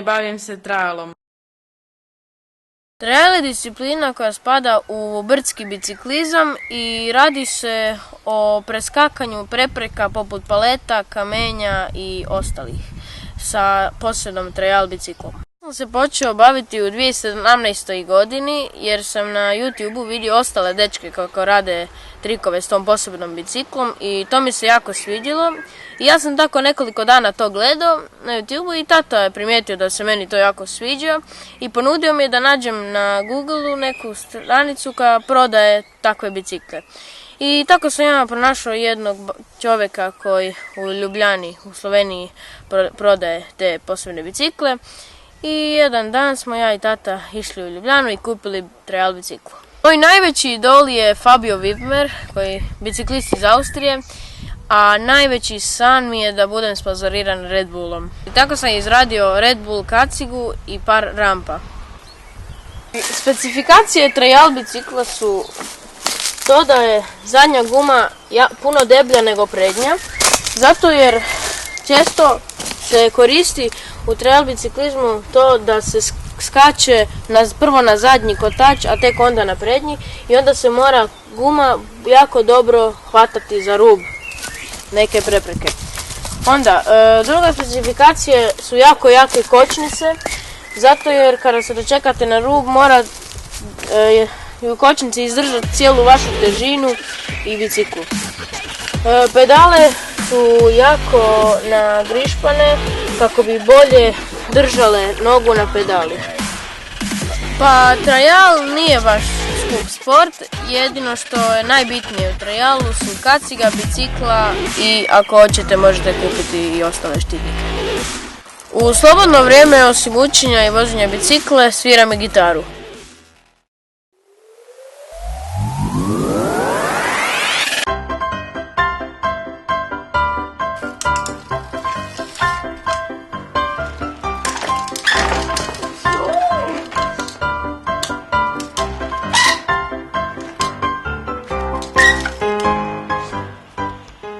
i bavim se trailom. Trail je disciplina koja spada u brdski biciklizam i radi se o preskakanju prepreka poput paleta, kamenja i ostalih sa posebnom trail biciklom. Sam se počeo baviti u 2017. godini jer sam na YouTubeu vidio ostale dečke kako rade trikove s tom posebnom biciklom i to mi se jako svidjelo. I ja sam tako nekoliko dana to gledao na YouTubeu i tata je primijetio da se meni to jako sviđa i ponudio mi je da nađem na Googleu neku stranicu koja prodaje takve bicikle. I tako sam ja pronašao jednog čovjeka koji u Ljubljani, u Sloveniji, prodaje te posebne bicikle. I jedan dan smo ja i tata išli u Ljubljanu i kupili trail biciklu. Moj najveći idol je Fabio Wibmer, koji je biciklist iz Austrije, a najveći san mi je da budem sponzoriran Red Bullom. I tako sam izradio Red Bull kacigu i par rampa. Specifikacije trail bicikla su to da je zadnja guma puno deblja nego prednja, zato jer često se koristi u trail biciklizmu to da se skače prvo na zadnji kotač, a tek onda na prednji i onda se mora guma jako dobro hvatati za rub neke prepreke. Onda, druga specifikacije su jako jake kočnice, zato jer kada se dočekate na rub mora u kočnici izdržati cijelu vašu težinu i biciklu. Pedale su jako nagrišpane kako bi bolje držale nogu na pedali. Pa trail nije baš skup sport, jedino što je najbitnije u trailu su kaciga, bicikla i ako hoćete možete kupiti i ostale štitnike. U slobodno vrijeme osim učenja i voženja bicikle sviram i gitaru.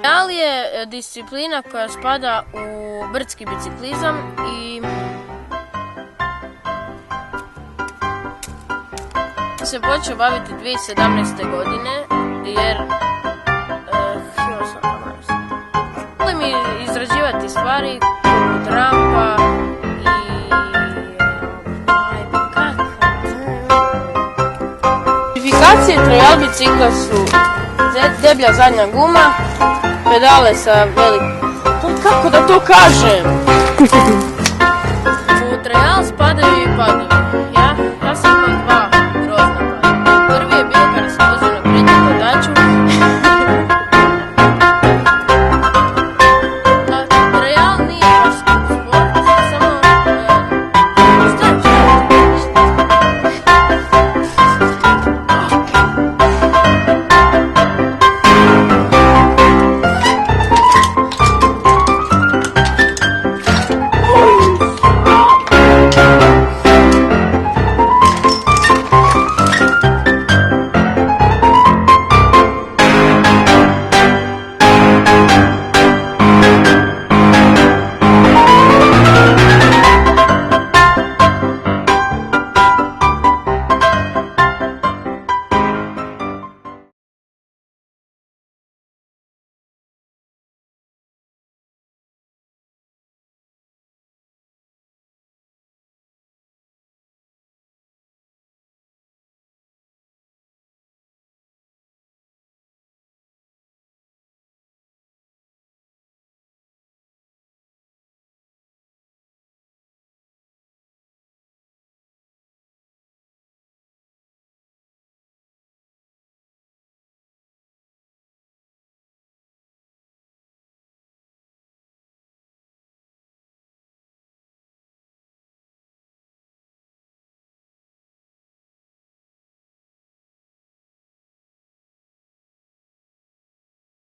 Trail je disciplina koja spada u brdski biciklizam i se počeo baviti 2017. godine jer htio sam volim mi izrađivati stvari poput rampa i specifikacije trail bicikla su deblja zadnja guma, pedale sa velikim... Kako da to kažem? U trail spadaju i padovi.